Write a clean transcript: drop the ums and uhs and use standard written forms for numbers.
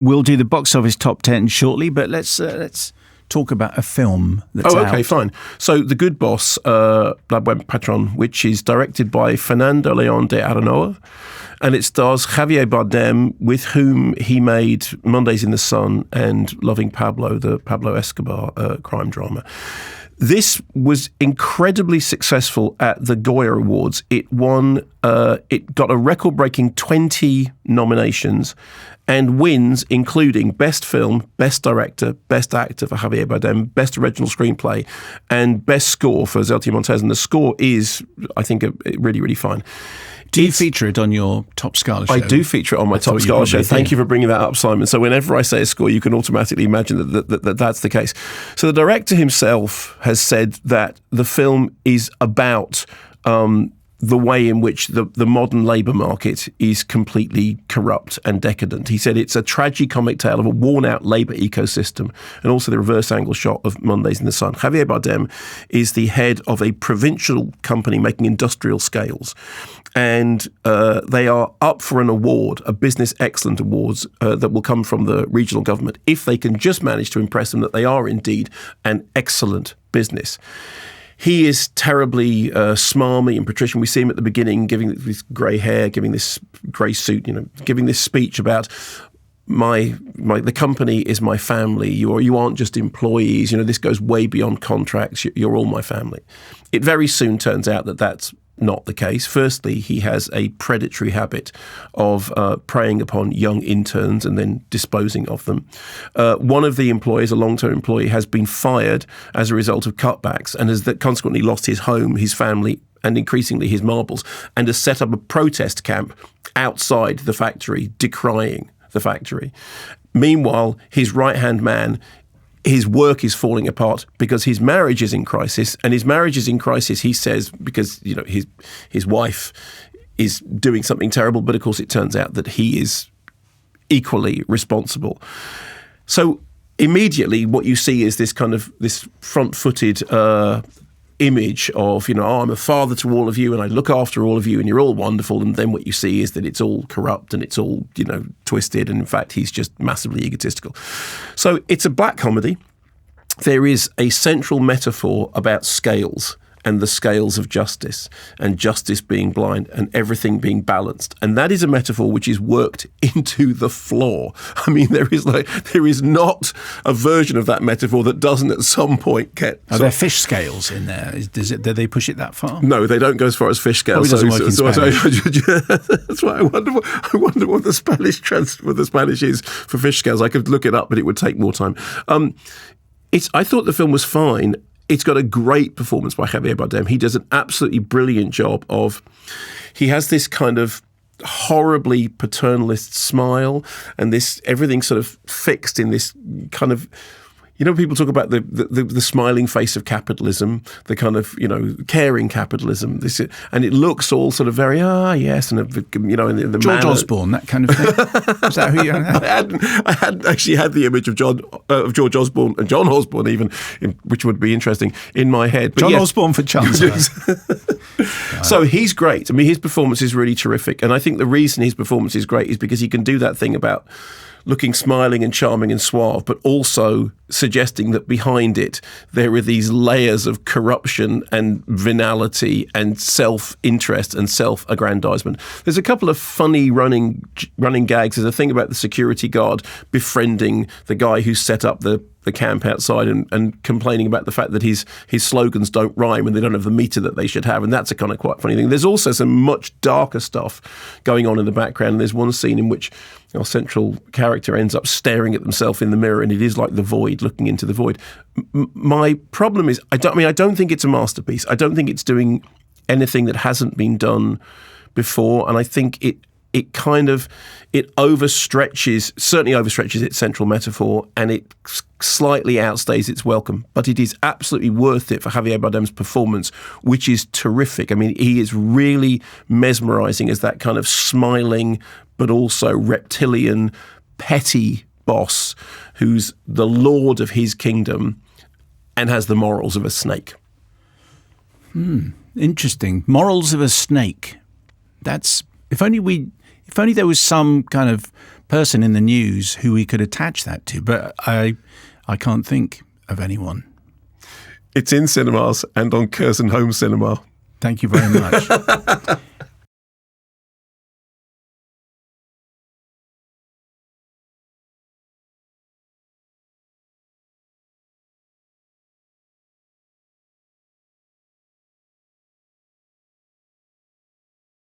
We'll do the box office top 10 shortly, but let's talk about a film that's out. Okay, fine. So The Good Boss, La Buen Patron, which is directed by Fernando León de Aranoa, and it stars Javier Bardem, with whom he made Mondays in the Sun and Loving Pablo, the Pablo Escobar crime drama. This was incredibly successful at the Goya Awards. It won, it got a record-breaking 20 nominations and wins, including Best Film, Best Director, Best Actor for Javier Bardem, Best Original Screenplay, and Best Score for Zeltia Montez. And the score is, I think, really, really fine. Do you feature it on your Top Scholar show? I do feature it on my Top Scholar show. Thank you for bringing that up, Simon. So whenever I say a score, you can automatically imagine that that's the case. So the director himself has said that the film is about the way in which the modern labour market is completely corrupt and decadent. He said it's a tragicomic tale of a worn-out labour ecosystem, and also the reverse angle shot of Mondays in the Sun. Javier Bardem is the head of a provincial company making industrial scales, and they are up for an award, a Business Excellence Awards that will come from the regional government, if they can just manage to impress them that they are indeed an excellent business. He is terribly smarmy and patrician. We see him at the beginning giving this grey hair, giving this grey suit, giving this speech about the company is my family. You aren't just employees. This goes way beyond contracts. You're all my family. It very soon turns out that that's not the case. Firstly, he has a predatory habit of preying upon young interns and then disposing of them. One of the employees, a long-term employee, has been fired as a result of cutbacks and has consequently lost his home, his family, and increasingly his marbles, and has set up a protest camp outside the factory, decrying the factory. Meanwhile, his right-hand man, his work is falling apart because his marriage is in crisis, and his marriage is in crisis, he says, because his wife is doing something terrible, but of course it turns out that he is equally responsible. So immediately what you see is this kind of this front-footed image of, I'm a father to all of you and I look after all of you and you're all wonderful. And then what you see is that it's all corrupt and it's all, twisted. And in fact, he's just massively egotistical. So it's a black comedy. There is a central metaphor about scales and the scales of justice, and justice being blind and everything being balanced. And that is a metaphor which is worked into the floor. I mean, there is not a version of that metaphor that doesn't at some point get... Are there fish scales in there? Do they push it that far? No, they don't go as far as fish scales. Probably doesn't work in Spanish. That's why I wonder what the Spanish is for fish scales. I could look it up, but it would take more time. I thought the film was fine. It's got a great performance by Javier Bardem. He does an absolutely brilliant job he has this kind of horribly paternalist smile, and everything sort of fixed in this kind of, people talk about the smiling face of capitalism, the kind of, caring capitalism. And it looks all sort of very, yes, and in the George Osborne, that kind of thing. Is that who you I hadn't actually had the image of George Osborne and John Osborne even, which would be interesting, in my head. But John Osborne for Chancellor. So he's great. I mean, his performance is really terrific. And I think the reason his performance is great is because he can do that thing about looking smiling and charming and suave, but also suggesting that behind it there are these layers of corruption and venality and self-interest and self-aggrandizement. There's a couple of funny running gags. There's a thing about the security guard befriending the guy who set up the camp outside and complaining about the fact that his slogans don't rhyme and they don't have the meter that they should have, and that's a kind of quite funny thing. There's also some much darker stuff going on in the background, and there's one scene in which our central character ends up staring at themselves in the mirror, and it is like the void, looking into the void. My problem is, I don't think it's a masterpiece. I don't think it's doing anything that hasn't been done before, and I think it certainly overstretches its central metaphor, and it slightly outstays its welcome. But it is absolutely worth it for Javier Bardem's performance, which is terrific. I mean, he is really mesmerizing as that kind of smiling but also reptilian, petty boss who's the lord of his kingdom and has the morals of a snake. Interesting. Morals of a snake. That's... If only there was some kind of person in the news who we could attach that to, but I can't think of anyone. It's in cinemas and on Curzon Home Cinema. Thank you very much.